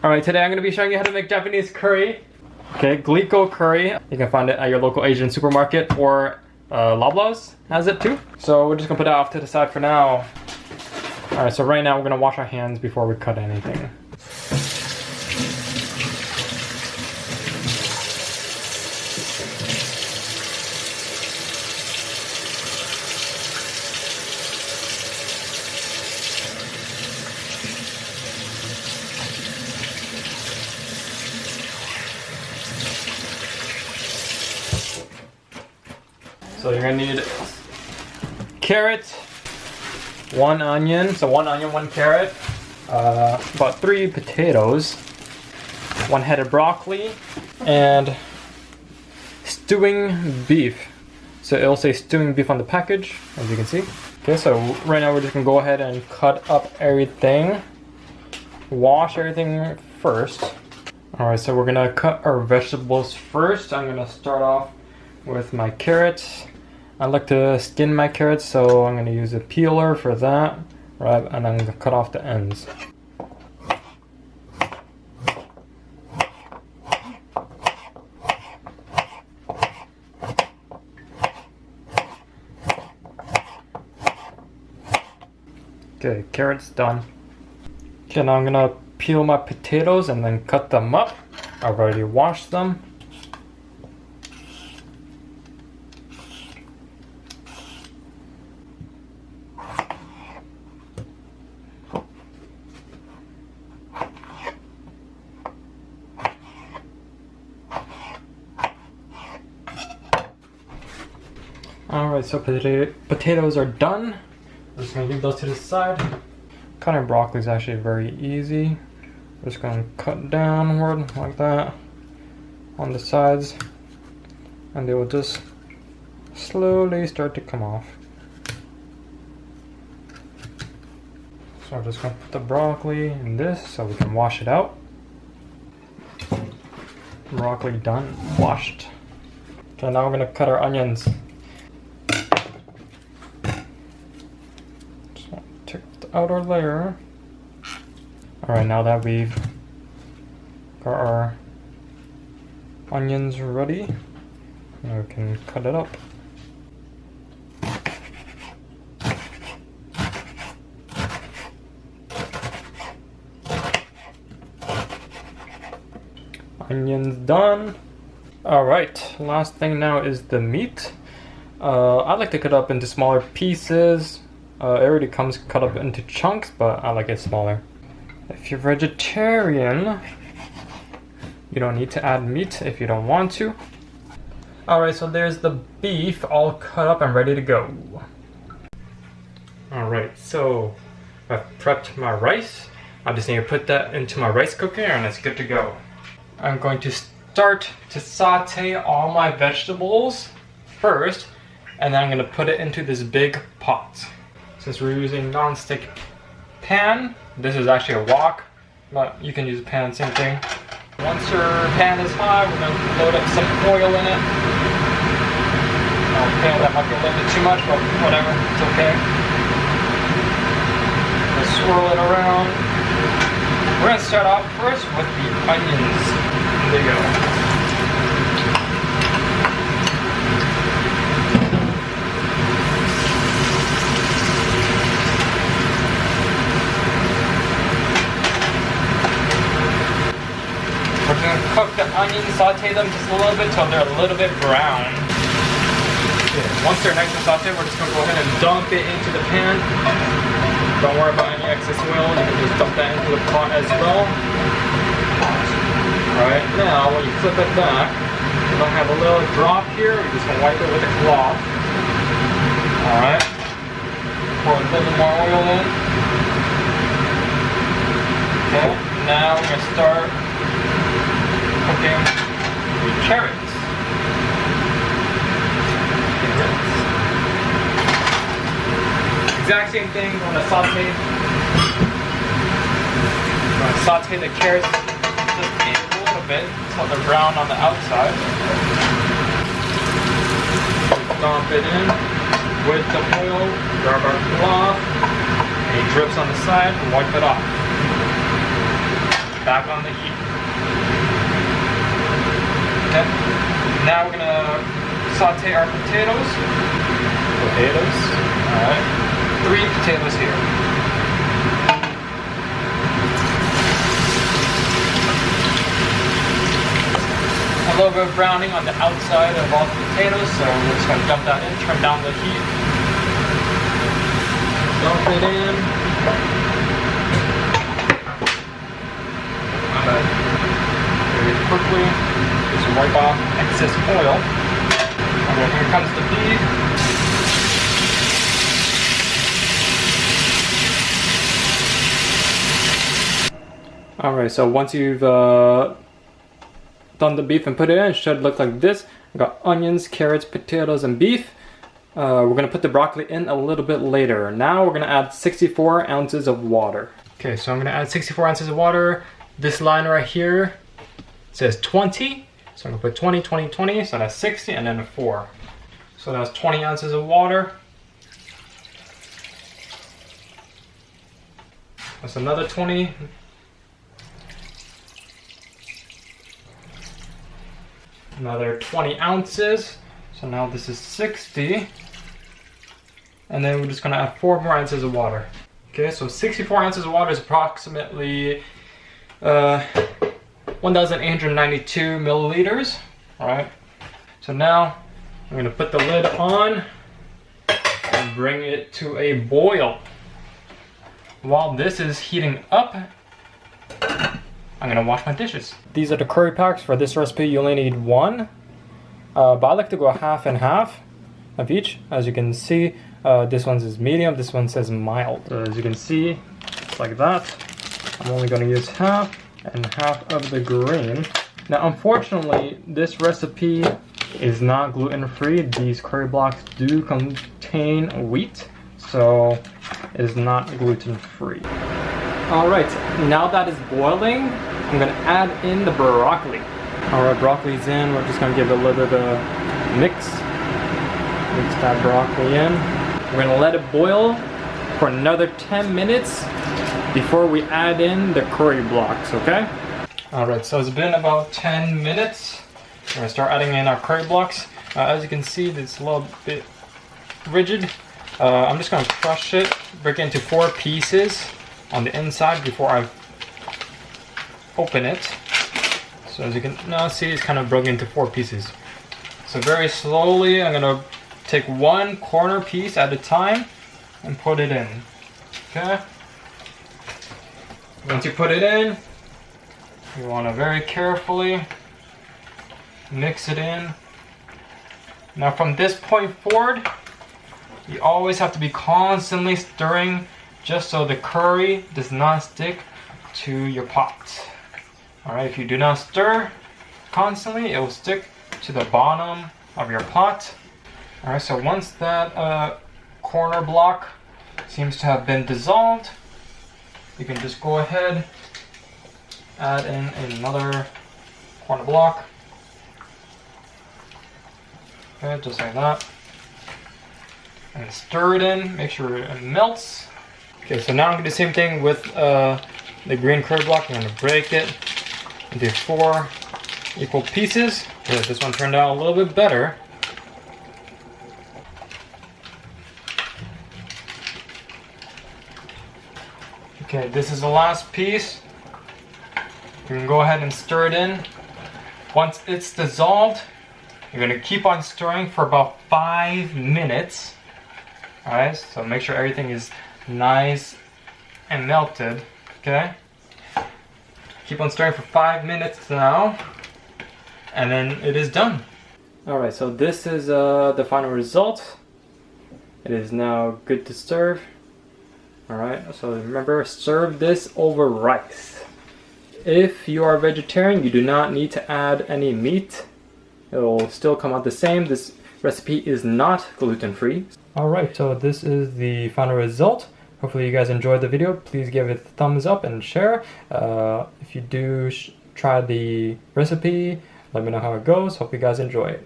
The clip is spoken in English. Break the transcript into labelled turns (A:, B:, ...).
A: Alright, today I'm going to be showing you how to make Japanese curry. Okay, Glico Curry. You can find it at your local Asian supermarket, or Loblaws has it too. So we're just going to put it off to the side for now. Alright, so right now we're going to wash our hands before we cut anything. So you're gonna need carrot, 1 onion, so 1 onion, 1 carrot, about 3 potatoes, 1 head of broccoli, and stewing beef. So it'll say stewing beef on the package, as you can see. Okay, so right now we're just gonna go ahead and cut up everything, wash everything first. Alright, so we're gonna cut our vegetables first. I'm gonna start off with my carrots. I like to skin my carrots, so I'm going to use a peeler for that, right? And I'm going to cut off the ends. Okay, carrots done. Okay, now I'm going to peel my potatoes and then cut them up. I've already washed them. Alright, so potatoes are done. I'm just going to leave those to the side. Cutting broccoli is actually very easy. I'm just going to cut downward like that on the sides, and they will just slowly start to come off. So I'm just going to put the broccoli in this so we can wash it out. Broccoli done, washed. Okay, now we're going to cut our onions. Outer layer. Alright, now that we've got our onions ready, now we can cut it up. Onions done. Alright, last thing now is the meat. I like to cut up into smaller pieces. It already comes cut up into chunks, but I like it smaller. If you're vegetarian, you don't need to add meat if you don't want to. Alright, so there's the beef all cut up and ready to go. Alright, so I've prepped my rice. I just need to put that into my rice cooker and it's good to go. I'm going to start to saute all my vegetables first, and then I'm going to put it into this big pot. Since we're using non-stick pan, this is actually a wok, but you can use a pan, same thing. Once your pan is hot, we're going to load up some oil in it. Okay, that might be a little bit too much, but whatever, it's okay. We'll swirl it around. We're going to start off first with the onions. There you go. We're going to cook the onions, saute them just a little bit till they're a little bit brown. Okay. Once they're nice and sauteed, we're just going to go ahead and dump it into the pan. Don't worry about any excess oil, you can just dump that into the pot as well. Alright, now when you flip it back, you're going to have a little drop here. We're just going to wipe it with a cloth. Alright. Pour a little more oil in. Okay, now we're going to start cooking the carrots. Exact same thing, we're going to saute. We're going to saute the carrots just a little bit until they're brown on the outside. Dump it in with the oil, grab our cloth, any drips on the side, and wipe it off. back on the heat. Okay. Now we're gonna saute our potatoes. Alright. 3 potatoes here. A little bit of browning on the outside of all the potatoes, so we're just gonna dump that in, turn down the heat. Dump it in. Very quickly, just wipe off excess oil. And then here comes the beef. Alright, so once you've done the beef and put it in, it should look like this. We've got onions, carrots, potatoes, and beef. We're going to put the broccoli in a little bit later. Now we're going to add 64 ounces of water. Okay, so I'm going to add 64 ounces of water. This line right here says 20. So I'm going to put 20, 20, 20. So that's 60 and then a 4. So that's 20 ounces of water. That's another 20. Another 20 ounces. So now this is 60. And then we're just gonna add 4 more ounces of water. Okay, so 64 ounces of water is approximately 1,892 milliliters. All right. So now I'm gonna put the lid on and bring it to a boil. While this is heating up, I'm gonna wash my dishes. These are the curry packs. For this recipe, you only need 1. But I like to go half and half of each. As you can see, this one is medium, this one says mild. So as you can see, it's like that. I'm only gonna use half and half of the green. Now, unfortunately, this recipe is not gluten-free. These curry blocks do contain wheat, so it is not gluten-free. All right, now that it's boiling, I'm gonna add in the broccoli. All right, broccoli's in. We're just gonna give it a little bit of a mix. Mix that broccoli in. We're gonna let it boil for another 10 minutes before we add in the curry blocks, okay? All right, so it's been about 10 minutes. We're gonna start adding in our curry blocks. As you can see, it's a little bit rigid. I'm just gonna crush it, break it into 4 pieces on the inside before I open it. So as you can now see, it's kind of broken into 4 pieces. So very slowly, I'm gonna take 1 corner piece at a time and put it in. Okay. Once you put it in, you want to very carefully mix it in. Now from this point forward, you always have to be constantly stirring just so the curry does not stick to your pot. Alright, if you do not stir constantly, it will stick to the bottom of your pot. Alright, so once that corner block seems to have been dissolved, you can just go ahead, add in another corner block. Okay, just like that. And stir it in, make sure it melts. Okay, so now I'm going to do the same thing with the green curry block. I'm going to break it into 4 equal pieces. Okay, this one turned out a little bit better. Okay, this is the last piece. You can go ahead and stir it in. Once it's dissolved, you're going to keep on stirring for about 5 minutes. Alright, so make sure everything is nice and melted. Okay? Keep on stirring for 5 minutes now, and then it is done. Alright, so this is the final result. It is now good to serve. Alright, so remember, serve this over rice. If you are a vegetarian, you do not need to add any meat. It will still come out the same. This recipe is not gluten-free. Alright, so this is the final result. Hopefully you guys enjoyed the video. Please give it a thumbs up and share. If you do try the recipe, let me know how it goes. Hope you guys enjoy it.